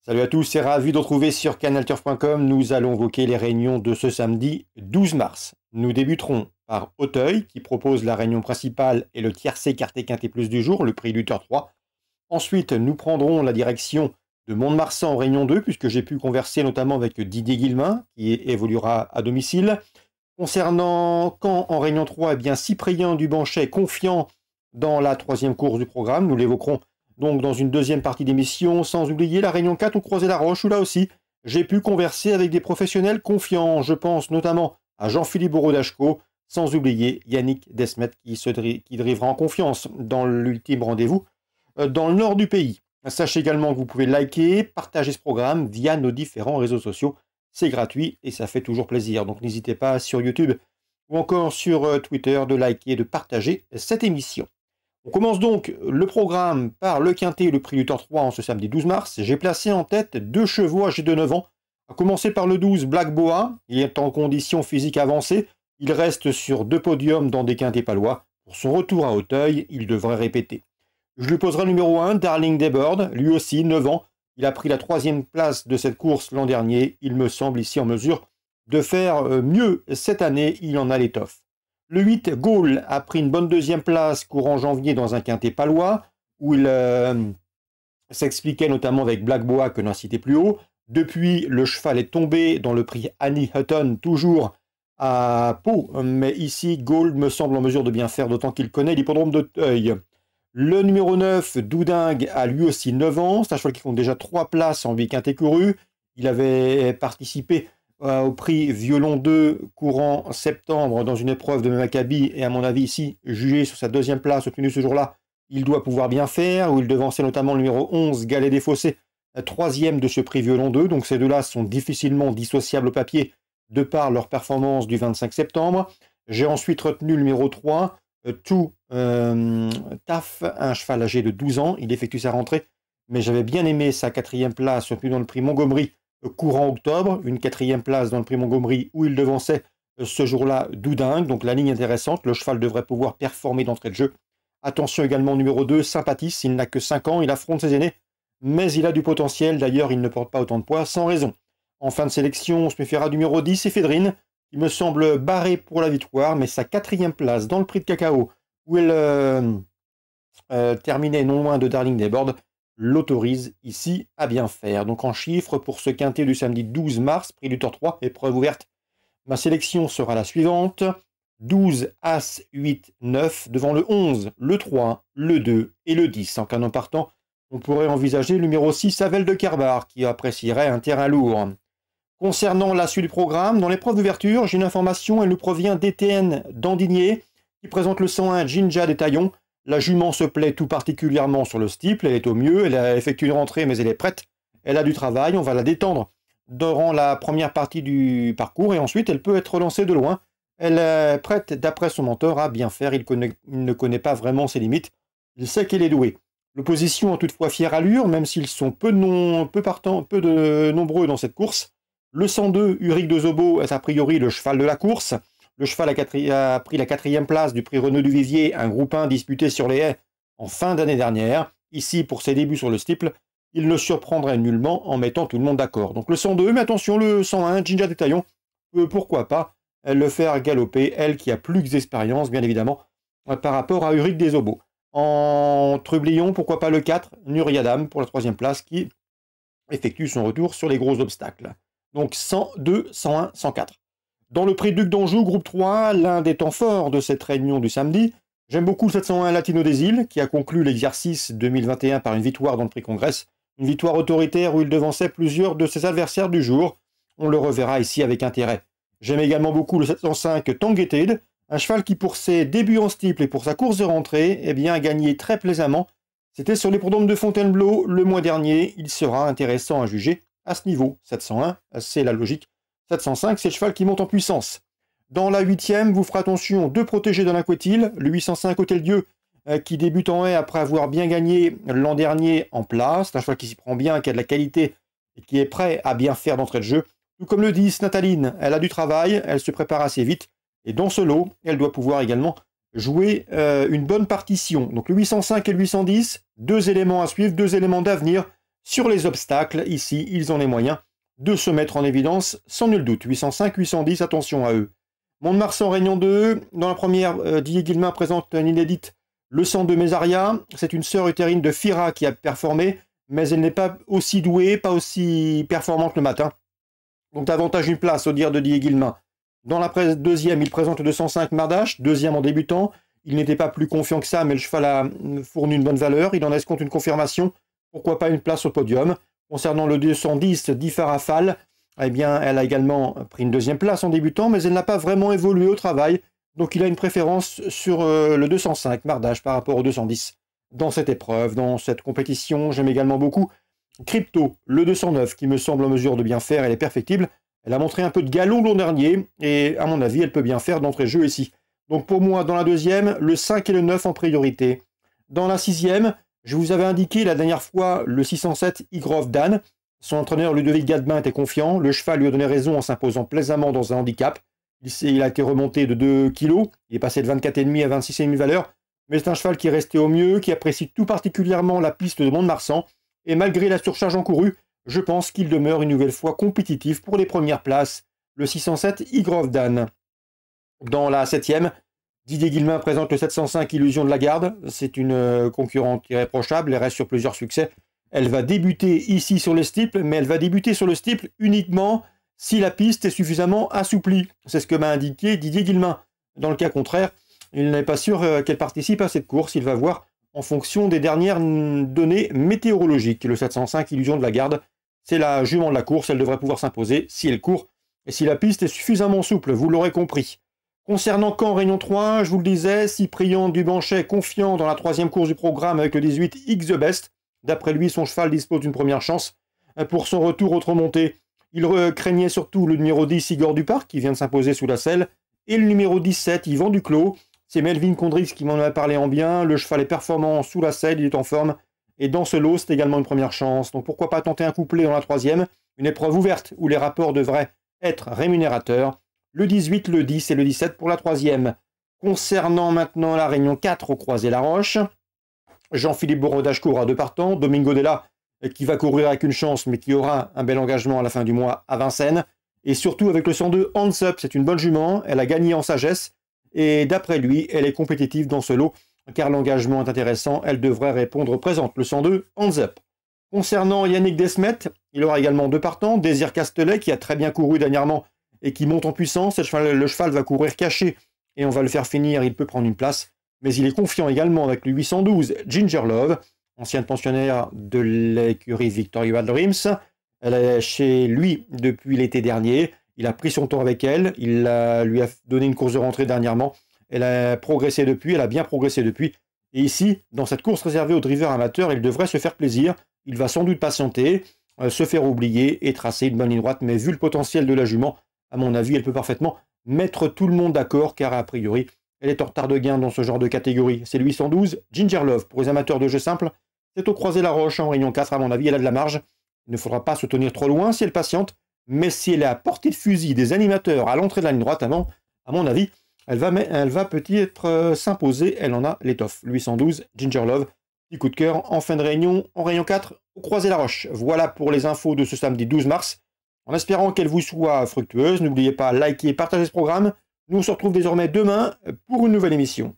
Salut à tous, c'est ravi de retrouver sur canalturf.com. Nous allons évoquer les réunions de ce samedi 12 mars. Nous débuterons par Auteuil qui propose la réunion principale et le tiercé quarté quinté plus du jour, le prix Luther 3. Ensuite, nous prendrons la direction de Mont-de-Marsan en réunion 2 puisque j'ai pu converser notamment avec Didier Guillemin qui évoluera à domicile. Concernant Caen en réunion 3, eh bien Cyprien Dubanchet confiant dans la troisième course du programme. Nous l'évoquerons donc dans une deuxième partie d'émission, sans oublier la réunion 4 au Croisé-la-Roche, où là aussi, j'ai pu converser avec des professionnels confiants. Je pense notamment à Jean-Philippe Borodachko, sans oublier Yannick Desmet qui drivera en confiance dans l'ultime rendez-vous dans le nord du pays. Sachez également que vous pouvez liker, partager ce programme via nos différents réseaux sociaux. C'est gratuit et ça fait toujours plaisir. Donc n'hésitez pas sur YouTube ou encore sur Twitter de liker et de partager cette émission. On commence donc le programme par le quintet et le prix Luther 3 en ce samedi 12 mars. J'ai placé en tête deux chevaux âgés de 9 ans. À commencer par le 12 Black Boa. Il est en condition physique avancée. Il reste sur 2 podiums dans des quintets palois. Pour son retour à Auteuil, il devrait répéter. Je lui poserai le numéro 1, Darling Daybird, lui aussi 9 ans. Il a pris la 3e place de cette course l'an dernier. Il me semble ici en mesure de faire mieux cette année. Il en a l'étoffe. Le 8, Gaulle, a pris une bonne 2e place courant janvier dans un quintet palois, où il s'expliquait notamment avec Black Boa que l'on citait plus haut. Depuis, le cheval est tombé dans le prix Annie Hutton, toujours à Pau, mais ici, Gaulle me semble en mesure de bien faire, d'autant qu'il connaît l'hippodrome d'Auteuil. Le numéro 9, Doudingue, a lui aussi 9 ans. C'est un cheval qui compte déjà 3 places en 8 quintets courus. Il avait participé au prix Violon 2 courant septembre dans une épreuve de Maccabi, et à mon avis ici, jugé sur sa 2e place obtenue ce jour-là, il doit pouvoir bien faire, où il devançait notamment le numéro 11, Galet des Fossés, 3e de ce prix Violon 2, donc ces deux-là sont difficilement dissociables au papier de par leur performance du 25 septembre. J'ai ensuite retenu le numéro 3, Taf, un cheval âgé de 12 ans, il effectue sa rentrée, mais j'avais bien aimé sa 4e place obtenue dans le prix Montgomery, courant octobre, une 4e place dans le prix Montgomery où il devançait ce jour-là Doudingue, donc la ligne intéressante, le cheval devrait pouvoir performer d'entrée de jeu. Attention également au numéro 2, Sympathis, il n'a que 5 ans, il affronte ses aînés, mais il a du potentiel, d'ailleurs il ne porte pas autant de poids sans raison. En fin de sélection, on se méfiera du numéro 10, Ephedrine, il me semble barré pour la victoire, mais sa 4e place dans le prix de Cacao, où elle terminait non loin de Darling Daybird, l'autorise ici à bien faire. Donc en chiffres, pour ce quintet du samedi 12 mars, prix Luther 3, épreuve ouverte, ma sélection sera la suivante. 12, As, 8, 9, devant le 11, le 3, le 2 et le 10. En canon partant, on pourrait envisager le numéro 6, Avel de Kerbar, qui apprécierait un terrain lourd. Concernant la suite du programme, dans l'épreuve d'ouverture, j'ai une information, elle nous provient d'Étienne Dandigné, qui présente le 101 Jinja des Taillons. La jument se plaît tout particulièrement sur le steeple, elle est au mieux, elle a effectué une rentrée mais elle est prête, elle a du travail, on va la détendre durant la première partie du parcours et ensuite elle peut être lancée de loin. Elle est prête d'après son mentor à bien faire, il ne connaît pas vraiment ses limites, il sait qu'elle est douée. L'opposition a toutefois fière allure, même s'ils sont peu nombreux dans cette course. Le 102, Uric de Zobo, est a priori le cheval de la course. Le cheval a pris la 4e place du prix Renaud du Vivier, un groupe 1 disputé sur les haies en fin d'année dernière. Ici, pour ses débuts sur le steeple, il ne surprendrait nullement en mettant tout le monde d'accord. Donc le 102, mais attention, le 101, Jinja des Taillons, peut pourquoi pas le faire galoper, elle qui a plus d'expérience, bien évidemment, par rapport à Uric des Obos. En trublion, pourquoi pas le 4, Nuriadam, pour la 3e place, qui effectue son retour sur les gros obstacles. Donc 102, 101, 104. Dans le prix Duc d'Anjou, groupe 3, l'un des temps forts de cette réunion du samedi, j'aime beaucoup le 701 Latino des Îles, qui a conclu l'exercice 2021 par une victoire dans le prix Congrès, une victoire autoritaire où il devançait plusieurs de ses adversaires du jour. On le reverra ici avec intérêt. J'aime également beaucoup le 705 Tangeted, un cheval qui pour ses débuts en steeple et pour sa course de rentrée, eh bien, a gagné très plaisamment. C'était sur l'hippodrome de Fontainebleau le mois dernier, il sera intéressant à juger à ce niveau. 701, c'est la logique. 705, c'est le cheval qui monte en puissance. Dans la 8e, vous ferez attention, 2 protégés dans l'Inquetil, le 805 Hôtel-Dieu, qui débute en haie après avoir bien gagné l'an dernier en place. C'est un cheval qui s'y prend bien, qui a de la qualité et qui est prêt à bien faire d'entrée de jeu. Tout comme le 10, Nataline, elle a du travail, elle se prépare assez vite. Et dans ce lot, elle doit pouvoir également jouer une bonne partition. Donc le 805 et le 810, 2 éléments à suivre, 2 éléments d'avenir. Sur les obstacles, ici, ils ont les moyens de se mettre en évidence, sans nul doute. 805, 810, attention à eux. Mont-de-Marsan, Réunion 2. Dans la première, Didier Guillemin présente une inédite, le 102 Mésaria. C'est une sœur utérine de Fira qui a performé, mais elle n'est pas aussi douée, pas aussi performante le matin. Donc davantage une place, au dire de Didier Guillemin. Dans la deuxième, il présente le 205 Mardache, deuxième en débutant. Il n'était pas plus confiant que ça, mais le cheval a fourni une bonne valeur. Il en escompte une confirmation. Pourquoi pas une place au podium. Concernant le 210 d'Ifarafal, eh bien, elle a également pris une deuxième place en débutant, mais elle n'a pas vraiment évolué au travail. Donc il a une préférence sur le 205 Mardache par rapport au 210. Dans cette épreuve, dans cette compétition, j'aime également beaucoup Crypto, le 209, qui me semble en mesure de bien faire. Elle est perfectible. Elle a montré un peu de galon l'an dernier, et à mon avis, elle peut bien faire d'entrée de jeu ici. Donc pour moi, dans la deuxième, le 5 et le 9 en priorité. Dans la sixième, je vous avais indiqué la dernière fois le 607 Igrov Dan. Son entraîneur Ludovic Gadebin était confiant. Le cheval lui a donné raison en s'imposant plaisamment dans un handicap. Il a été remonté de 2 kg. Il est passé de 24,5 à 26,5 valeurs. Mais c'est un cheval qui est resté au mieux, qui apprécie tout particulièrement la piste de Mont-de-Marsan. Et malgré la surcharge encourue, je pense qu'il demeure une nouvelle fois compétitif pour les premières places. Le 607 Igrov Dan. Dans la septième, Didier Guillemin présente le 705 Illusion de la Garde. C'est une concurrente irréprochable, elle reste sur plusieurs succès. Elle va débuter ici sur le steeple, mais elle va débuter sur le steeple uniquement si la piste est suffisamment assouplie. C'est ce que m'a indiqué Didier Guillemin. Dans le cas contraire, il n'est pas sûr qu'elle participe à cette course. Il va voir en fonction des dernières données météorologiques. Le 705 Illusion de la Garde, c'est la jument de la course. Elle devrait pouvoir s'imposer si elle court et si la piste est suffisamment souple. Vous l'aurez compris. Concernant Caen, Réunion 3, je vous le disais, Cyprien Dubanchet confiant dans la troisième course du programme avec le 18 X The Best. D'après lui, son cheval dispose d'une première chance pour son retour autre montée. Il craignait surtout le numéro 10 Igor Duparc qui vient de s'imposer sous la selle et le numéro 17 Yvan Duclos. C'est Melvin Condrix qui m'en a parlé en bien. Le cheval est performant sous la selle, il est en forme. Et dans ce lot, c'est également une première chance. Donc pourquoi pas tenter un couplet dans la troisième. Une épreuve ouverte où les rapports devraient être rémunérateurs. Le 18, le 10 et le 17 pour la troisième. Concernant maintenant la Réunion 4 au Croisé-la-Roche, Jean-Philippe Borodage court à 2 partants. Domingo Della qui va courir avec une chance mais qui aura un bel engagement à la fin du mois à Vincennes. Et surtout avec le 102 Hands Up, c'est une bonne jument. Elle a gagné en sagesse. Et d'après lui, elle est compétitive dans ce lot car l'engagement est intéressant. Elle devrait répondre présente. Le 102 Hands Up. Concernant Yannick Desmet, il aura également 2 partants. Désir Castelet qui a très bien couru dernièrement et qui monte en puissance. Le cheval va courir caché et on va le faire finir, il peut prendre une place. Mais il est confiant également avec le 812 Ginger Love, ancienne pensionnaire de l'écurie Victoria Dreams. Elle est chez lui depuis l'été dernier. Il a pris son temps avec elle. Il lui a donné une course de rentrée dernièrement. Elle a progressé depuis, elle a bien progressé depuis. Et ici, dans cette course réservée aux drivers amateurs, il devrait se faire plaisir. Il va sans doute patienter, se faire oublier et tracer une bonne ligne droite. Mais vu le potentiel de la jument, à mon avis, elle peut parfaitement mettre tout le monde d'accord, car a priori, elle est en retard de gain dans ce genre de catégorie. C'est le 812 Ginger Love. Pour les amateurs de jeux simples, c'est au Croisé-la-Roche en Réunion 4, à mon avis, elle a de la marge. Il ne faudra pas se tenir trop loin si elle patiente, mais si elle est à portée de fusil des animateurs à l'entrée de la ligne droite avant, à mon avis, elle va peut-être s'imposer. Elle en a l'étoffe. Le 812 Ginger Love. Petit coup de cœur en fin de réunion, en Réunion 4, au Croisé-la-Roche. Voilà pour les infos de ce samedi 12 mars. En espérant qu'elle vous soit fructueuse, n'oubliez pas de liker et partager ce programme. Nous on se retrouve désormais demain pour une nouvelle émission.